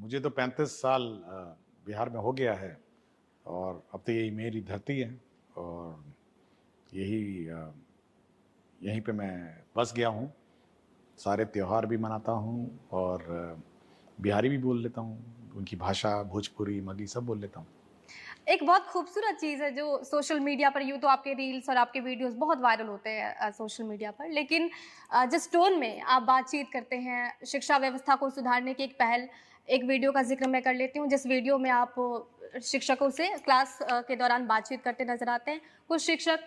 मुझे तो 35 साल बिहार में हो गया है और अब तो यही मेरी धरती है और यही यहीं पे मैं बस गया हूँ। सारे त्योहार भी मनाता हूँ और बिहारी भी बोल लेता हूँ, उनकी भाषा भोजपुरी, मगही सब बोल लेता हूँ। एक बहुत खूबसूरत चीज़ है जो सोशल मीडिया पर यूँ तो आपके रील्स और आपके वीडियोस बहुत वायरल होते हैं सोशल मीडिया पर, लेकिन जिस टोन में आप बातचीत करते हैं, शिक्षा व्यवस्था को सुधारने की एक वीडियो का ज़िक्र मैं कर लेती हूँ, जिस वीडियो में आप शिक्षकों से क्लास के दौरान बातचीत करते नज़र आते हैं। कुछ शिक्षक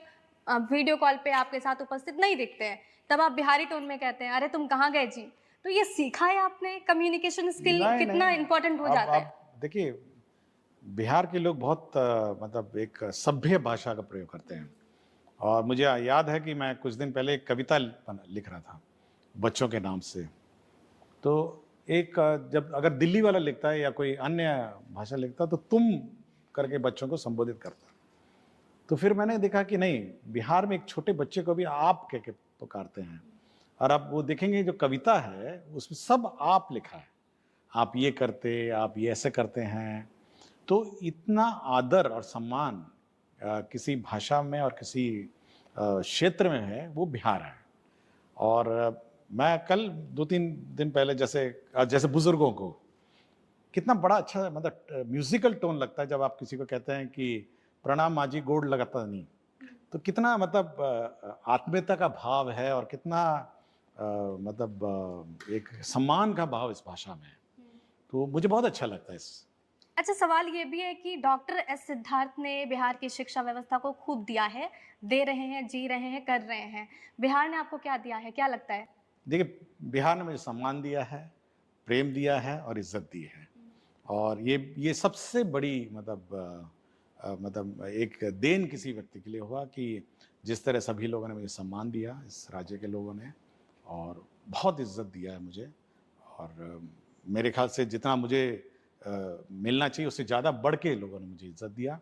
वीडियो कॉल पे आपके साथ उपस्थित नहीं दिखते हैं, तब आप बिहारी टोन में कहते हैं, "अरे तुम कहाँ गए जी?" तो ये सीखा है आपने? कम्युनिकेशन स्किल नहीं, कितना नहीं, इम्पोर्टेंट हो जाता है? अब देखिए, बिहार के लोग बहुत मतलब एक सभ्य भाषा का प्रयोग करते हैं और मुझे याद है कि मैं कुछ दिन पहले एक कविता लिख रहा था, बच्चों के नाम से। तो एक जब अगर दिल्ली वाला लिखता है या कोई अन्य भाषा लिखता है तो तुम करके बच्चों को संबोधित करता है। तो फिर मैंने देखा कि नहीं, बिहार में एक छोटे बच्चे को भी आप कह के पुकारते हैं और आप वो देखेंगे जो कविता है उसमें सब आप लिखा है। आप ये करते, आप ये ऐसे करते हैं। तो इतना आदर और सम्मान किसी भाषा में और किसी क्षेत्र में है वो बिहार है। और मैं कल 2-3 दिन पहले जैसे बुजुर्गों को कितना बड़ा अच्छा मतलब म्यूजिकल टोन लगता है जब आप किसी को कहते हैं कि प्रणाम माँ जी गोड़ लगाता नहीं। तो कितना मतलब आत्मीयता का भाव है और कितना मतलब एक सम्मान का भाव इस भाषा में है। तो मुझे बहुत अच्छा लगता है इस। अच्छा, सवाल ये भी है कि डॉक्टर एस सिद्धार्थ ने बिहार की शिक्षा व्यवस्था को खूब दिया है, दे रहे हैं, जी रहे हैं, कर रहे हैं। बिहार ने आपको क्या दिया है? क्या लगता है? देखिए, बिहार ने मुझे सम्मान दिया है, प्रेम दिया है और इज़्ज़त दी है। और ये सबसे बड़ी मतलब एक देन किसी व्यक्ति के लिए हुआ कि जिस तरह सभी लोगों ने मुझे सम्मान दिया, इस राज्य के लोगों ने और बहुत इज़्ज़त दिया है मुझे और मेरे ख़्याल से जितना मुझे मिलना चाहिए उससे ज़्यादा बढ़ के लोगों ने मुझे इज़्ज़त दिया।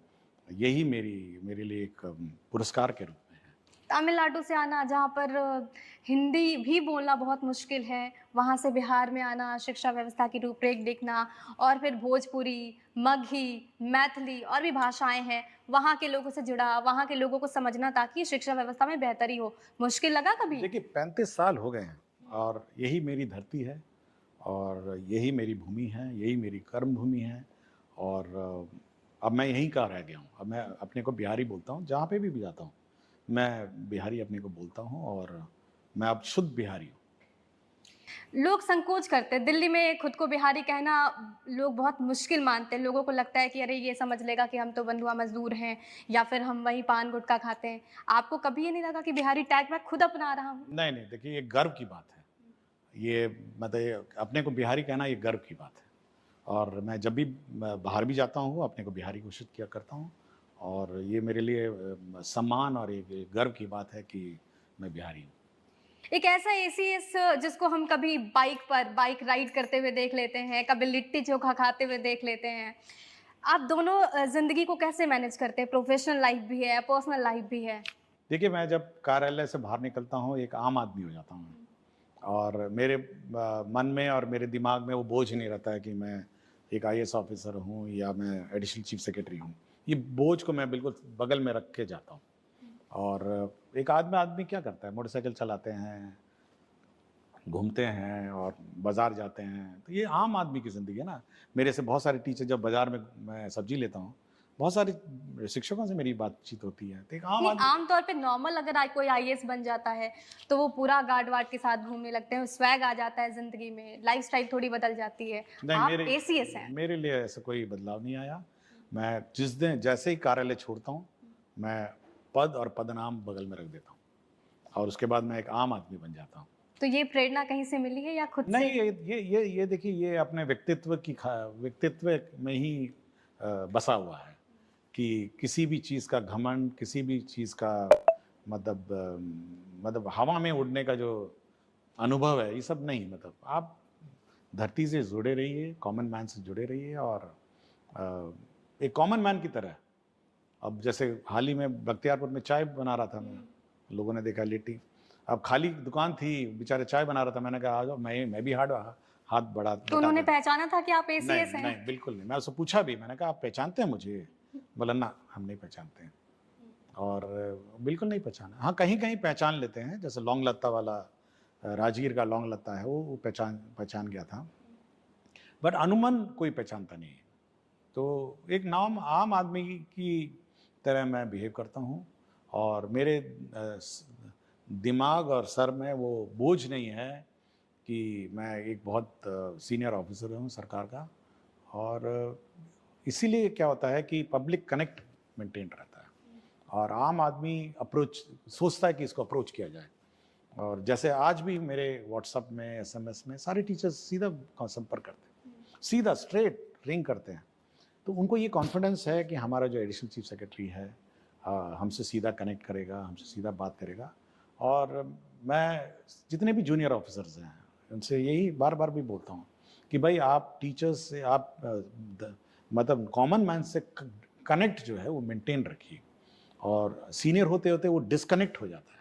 यही मेरे लिए एक पुरस्कार के रूप में है। तमिलनाडु से आना जहाँ पर हिंदी भी बोलना बहुत मुश्किल है, वहाँ से बिहार में आना, शिक्षा व्यवस्था की रूपरेख देखना और फिर भोजपुरी, मगही, मैथिली और भी भाषाएँ हैं, वहाँ के लोगों से जुड़ा, वहाँ के लोगों को समझना ताकि शिक्षा व्यवस्था में बेहतरी हो। मुश्किल लगा कभी? देखिए 35 साल हो गए हैं और यही मेरी धरती है और यही मेरी भूमि है, यही मेरी कर्म भूमि है और अब मैं यहीं का रह गया हूँ। अब मैं अपने को बिहारी बोलता हूँ, जहाँ पे भी जाता हूँ, मैं बिहारी अपने को बोलता हूँ और मैं अब शुद्ध बिहारी हूँ। लोग संकोच करते हैं, दिल्ली में खुद को बिहारी कहना लोग बहुत मुश्किल मानते हैं, लोगों को लगता है कि अरे ये समझ लेगा कि हम तो बंधुआ मज़दूर हैं या फिर हम वहीं पान गुटखा खाते हैं। आपको कभी ये नहीं लगा कि बिहारी टैग मैं खुद अपना रहा हूँ? नहीं, नहीं, देखिए ये गर्व की बात है। ये मतलब ये अपने को बिहारी कहना ये गर्व की बात है और मैं जब भी बाहर भी जाता हूँ, अपने को बिहारी घोषित किया करता हूँ और ये मेरे लिए सम्मान और एक गर्व की बात है कि मैं बिहारी हूँ। एक ऐसा एसीएस जिसको हम कभी बाइक राइड करते हुए देख लेते हैं, कभी लिट्टी-चोखा खाते हुए देख लेते हैं। आप दोनों ज़िंदगी को कैसे मैनेज करते हैं? प्रोफ़ेशनल लाइफ़ भी है, पर्सनल लाइफ़ भी है। देखिए, मैं जब कार्यालय से बाहर निकलता हूँ, एक आम आदमी हो जाता हूँ और मेरे मन में और मेरे दिमाग में वो बोझ नहीं रहता है कि मैं एक आईएएस ऑफ़िसर हूँ या मैं एडिशनल चीफ़ सेक्रेटरी हूँ। ये बोझ को मैं बिल्कुल बगल में रख के जाता हूँ और एक आदमी क्या करता है, मोटरसाइकिल चलाते हैं, घूमते हैं और बाज़ार जाते हैं, तो ये आम आदमी की ज़िंदगी है ना। मेरे से बहुत सारे टीचर जब बाज़ार में मैं सब्ज़ी लेता हूँ, बहुत सारे शिक्षकों से मेरी बातचीत होती है, तो एक आम नहीं, आदमी। आम तौर पे नॉर्मल अगर कोई आईएएस बन जाता है, तो वो पूरा गार्ड-वार्ड के साथ घूमने लगते हैं, स्वैग आ जाता है ज़िंदगी में, लाइफ़स्टाइल थोड़ी बदल जाती है। नहीं, आप एसीएस हैं। मेरे लिए ऐसा कोई बदलाव नहीं आया। मैं जिस दिन जैसे ही कार्यालय छोड़ता हूँ, मैं पद और पदनाम बगल में रख देता हूँ और उसके बाद मैं एक आम आदमी बन जाता हूँ। तो ये प्रेरणा कहीं से मिली है या खुद नहीं, से? ये देखिए ये अपने व्यक्तित्व में ही बसा हुआ है कि किसी भी चीज़ का घमंड, किसी भी चीज़ का मतलब हवा में उड़ने का जो अनुभव है, ये सब नहीं। मतलब आप धरती से जुड़े रहिए, कॉमन मैन से जुड़े रहिए और एक कॉमन मैन की तरह। अब जैसे हाल ही में बख्तियारपुर में चाय बना रहा था मैं, लोगों ने देखा लिट्टी। अब खाली दुकान थी, बेचारे चाय बना रहा था, मैंने कहा आ जाओ, मैं भी हाथ बढ़ा तो उन्होंने पहचाना था कि आप नहीं एसीएस हैं? नहीं बिल्कुल नहीं। मैं उससे पूछा भी, मैंने कहा आप पहचानते हैं मुझे? बोला ना हम नहीं पहचानते हैं। और बिल्कुल नहीं पहचाना। हाँ, कहीं-कहीं पहचान लेते हैं, जैसे लौंग लत्ता वाला राजगीर का लौंग लत्ता है वो पहचान पहचान गया था। बट अमूमन कोई पहचानता नहीं है। तो एक नाम आम आदमी की तरह मैं बिहेव करता हूँ और मेरे दिमाग और सर में वो बोझ नहीं है कि मैं एक बहुत सीनियर ऑफिसर हूँ सरकार का। और इसीलिए क्या होता है कि पब्लिक कनेक्ट मेंटेन रहता है और आम आदमी अप्रोच सोचता है कि इसको अप्रोच किया जाए। और जैसे आज भी मेरे व्हाट्सएप में एसएमएस में सारे टीचर्स सीधा संपर्क करते हैं, सीधा स्ट्रेट रिंग करते हैं। तो उनको ये कॉन्फिडेंस है कि हमारा जो एडिशनल चीफ सेक्रेटरी है हमसे सीधा कनेक्ट करेगा, हमसे सीधा बात करेगा। और मैं जितने भी जूनियर ऑफिसर्स हैं उनसे यही बार बार भी बोलता हूँ कि भाई आप टीचर्स से आप मतलब कॉमन मैन से कनेक्ट जो है वो मेंटेन रखिए। और सीनियर होते होते वो डिस्कनेक्ट हो जाता है।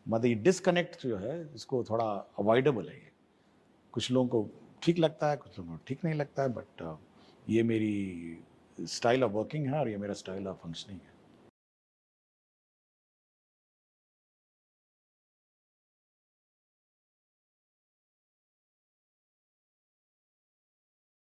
मतलब ये डिस्कनेक्ट जो है इसको थोड़ा अवॉइडेबल है ये। कुछ लोगों को ठीक लगता है, कुछ लोगों को ठीक नहीं लगता है, बट ये मेरी स्टाइल ऑफ वर्किंग है और ये मेरा स्टाइल ऑफ फंक्शनिंग है।